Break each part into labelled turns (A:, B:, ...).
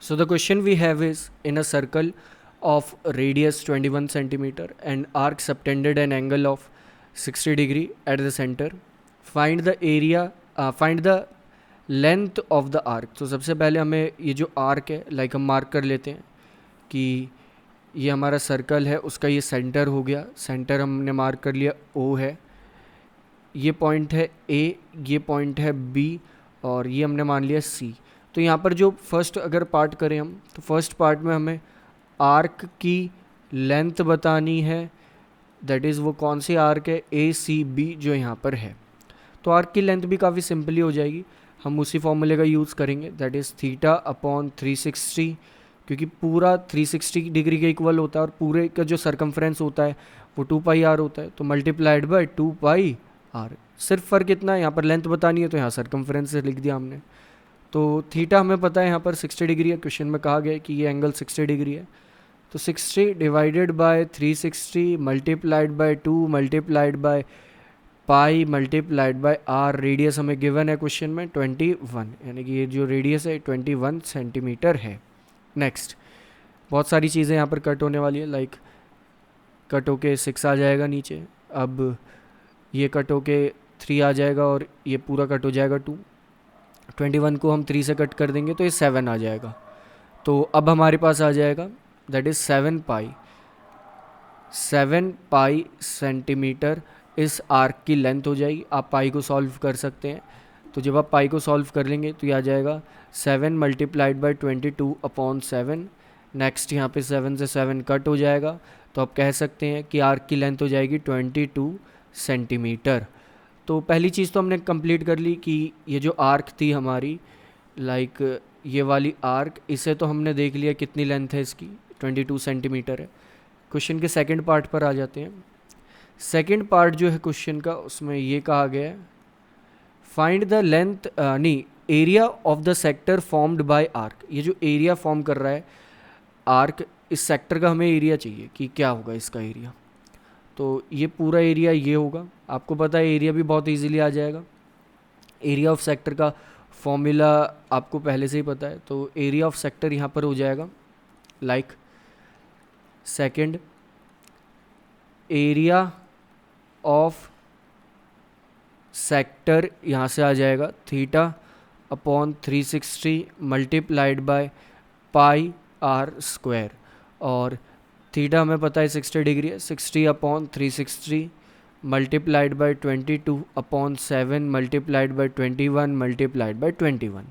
A: So the question we have is, in a circle of radius 21 centimeter and arc subtended an angle of 60 degree at the center, find the area, find the length of the arc. तो सबसे पहले हमें ये जो arc है like हम mark कर लेते हैं कि ये हमारा सर्कल है, उसका ये सेंटर हो गया. सेंटर हमने मार्क कर लिया, ओ है. ये पॉइंट है ए, ये पॉइंट है बी, और ये हमने मान लिया सी. तो यहाँ पर जो फर्स्ट अगर पार्ट करें हम, तो फर्स्ट पार्ट में हमें आर्क की लेंथ बतानी है. दैट इज़ वो कौन सी आर्क है, ए सी बी जो यहाँ पर है. तो आर्क की लेंथ भी काफ़ी सिंपली हो जाएगी. हम उसी फॉर्मूले का यूज़ करेंगे, दैट इज़ थीटा अपॉन 360, क्योंकि पूरा 360 डिग्री के इक्वल होता है और पूरे का जो सरकमफ्रेंस होता है वो 2 पाई आर होता है. तो मल्टीप्लाइड बाय 2 पाई आर. सिर्फ फ़र्क इतना है, यहाँ पर लेंथ बतानी है तो यहाँ सरकमफ्रेंस से लिख दिया हमने. तो थीटा हमें पता है यहाँ पर 60 डिग्री है. क्वेश्चन में कहा गया है कि ये एंगल 60 डिग्री है. तो 60 divided by 360 multiplied by 2 multiplied by pi multiplied by R. Radius हमें गिवन है क्वेश्चन में 21, यानी कि ये जो रेडियस है 21 सेंटीमीटर है. नेक्स्ट, बहुत सारी चीज़ें यहाँ पर कट होने वाली है. लाइक कट होके 6 आ जाएगा नीचे, अब ये कट होके 3 आ जाएगा और ये पूरा कट हो जाएगा 2. 21 को हम 3 से कट कर देंगे तो ये 7 आ जाएगा. तो अब हमारे पास आ जाएगा दैट इज़ 7 पाई सेंटीमीटर इस आर्क की लेंथ हो जाएगी. आप पाई को सॉल्व कर सकते हैं. तो जब आप पाई को सॉल्व कर लेंगे तो ये आ जाएगा 7 मल्टीप्लाइड बाई 22 अपॉन 7. नेक्स्ट यहाँ पे 7 से 7 कट हो जाएगा, तो आप कह सकते हैं कि आर्क की लेंथ हो जाएगी 22 सेंटीमीटर. तो पहली चीज़ तो हमने कंप्लीट कर ली कि ये जो आर्क थी हमारी, लाइक ये वाली आर्क, इसे तो हमने देख लिया कितनी लेंथ है इसकी, 22 सेंटीमीटर है. क्वेश्चन के सेकंड पार्ट पर आ जाते हैं. सेकंड पार्ट जो है क्वेश्चन का, उसमें ये कहा गया है फाइंड द लेंथ, नहीं, area of the sector formed by arc. ये जो एरिया फॉर्म कर रहा है आर्क, इस सेक्टर का हमें एरिया चाहिए कि क्या होगा इसका एरिया. तो ये पूरा एरिया ये होगा. आपको पता है एरिया भी बहुत इजीली आ जाएगा. एरिया ऑफ सेक्टर का फॉर्मूला आपको पहले से ही पता है. तो एरिया ऑफ सेक्टर यहाँ पर हो जाएगा like second area of sector, यहाँ से आ जाएगा theta upon 360 multiplied by pi R square. और थीटा हमें पता है 60 डिग्री है. 60 upon 360 multiplied by 22 upon 7 multiplied by 21 multiplied by 21.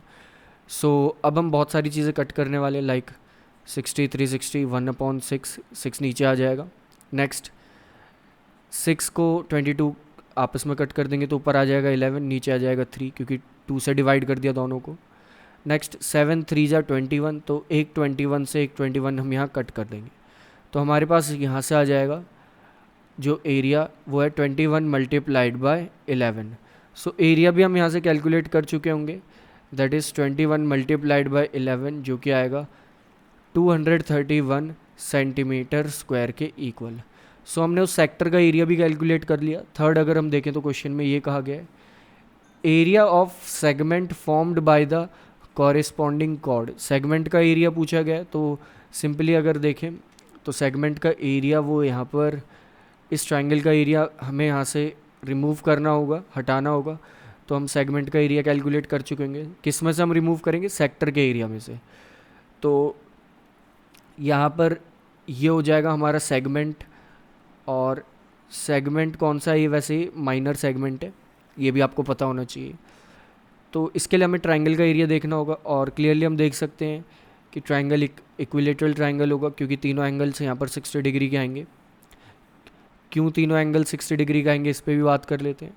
A: So अब हम बहुत सारी चीज़ें कट करने वाले, लाइक 60 360 1 अपॉन 6, 6 नीचे आ जाएगा. नेक्स्ट 6 को 22 आपस में कट कर देंगे तो ऊपर आ जाएगा 11, नीचे आ जाएगा 3, क्योंकि 2 से डिवाइड कर दिया दोनों को. नेक्स्ट 7 3 जा 21, तो एक 21 से एक 21 हम यहाँ कट कर देंगे. तो हमारे पास यहाँ से आ जाएगा जो एरिया वो है 21 मल्टीप्लाइड बाय 11. सो एरिया भी हम यहाँ से कैलकुलेट कर चुके होंगे, दैट इज़ 21 मल्टीप्लाइड बाय 11, जो कि आएगा 231 सेंटीमीटर स्क्वायर के इक्वल. सो हमने उस सेक्टर का एरिया भी कैलकुलेट कर लिया. थर्ड अगर हम देखें तो क्वेश्चन में ये कहा गया है area of segment formed by the corresponding chord. Segment का एरिया पूछा गया है. तो सिंपली अगर देखें तो सेगमेंट का एरिया वो यहाँ पर इस ट्रायंगल का एरिया हमें यहाँ से रिमूव करना होगा, हटाना होगा. तो हम सेगमेंट का एरिया कैलकुलेट कर चुके होंगे. किस में से हम रिमूव करेंगे, सेक्टर के एरिया में से. तो यहाँ पर ये हो जाएगा हमारा सेगमेंट. और सेगमेंट कौन सा है, ये वैसे ही माइनर सेगमेंट है, ये भी आपको पता होना चाहिए. तो इसके लिए हमें ट्रायंगल का एरिया देखना होगा. और क्लियरली हम देख सकते हैं कि ट्रायंगल इक्विलेटरल ट्रायंगल होगा, क्योंकि तीनों एंगल्स यहाँ पर 60 डिग्री के आएंगे. क्यों तीनों एंगल 60 डिग्री का आएंगे, इस पर भी बात कर लेते हैं.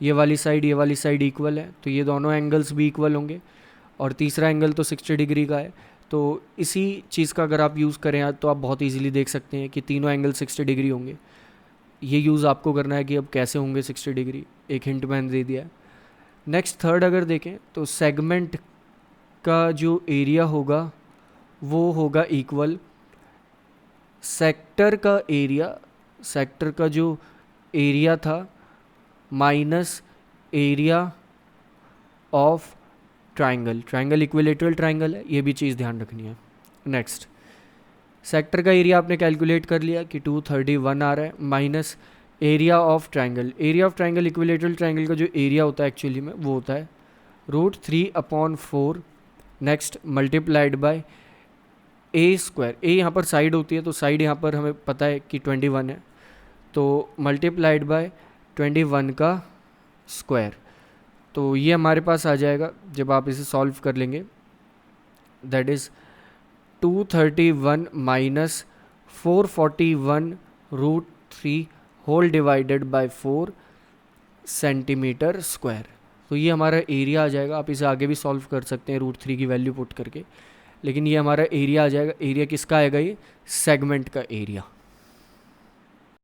A: ये वाली साइड इक्वल है, तो ये दोनों एंगल्स भी इक्वल होंगे. और तीसरा एंगल तो 60 डिग्री का है. तो इसी चीज़ का अगर आप यूज़ करें तो आप बहुत इजीली देख सकते हैं कि तीनों एंगल 60 डिग्री होंगे. ये यूज़ आपको करना है कि अब कैसे होंगे 60 डिग्री, एक हिंट मैंने दे दिया है. नेक्स्ट थर्ड अगर देखें तो सेगमेंट का जो एरिया होगा वो होगा इक्वल सेक्टर का एरिया, सेक्टर का जो एरिया था minus area of triangle, triangle equilateral triangle है, ये भी चीज़ ध्यान रखनी है। नेक्स्ट, सेक्टर का एरिया आपने कैलकुलेट कर लिया कि 231 आ रहा है, minus area of triangle. Area of triangle equilateral triangle का जो एरिया होता है एक्चुअली में वो होता है √3/4, next multiplied by a square. A यहाँ पर साइड होती है, तो साइड यहाँ पर हमें पता है कि 21 है, तो मल्टीप्लाइड बाय 21 का स्क्वायर। तो ये हमारे पास आ जाएगा जब आप इसे सॉल्व कर लेंगे, that is 231 minus 441√3 whole divided by 4 centimetre square. तो ये हमारा एरिया आ जाएगा। आप इसे आगे भी सॉल्व कर सकते हैं √3 की वैल्यू पुट करके, लेकिन ये हमारा एरिया आ जाएगा। एरिया किसका आएगा? ये सेगमेंट का एरिया।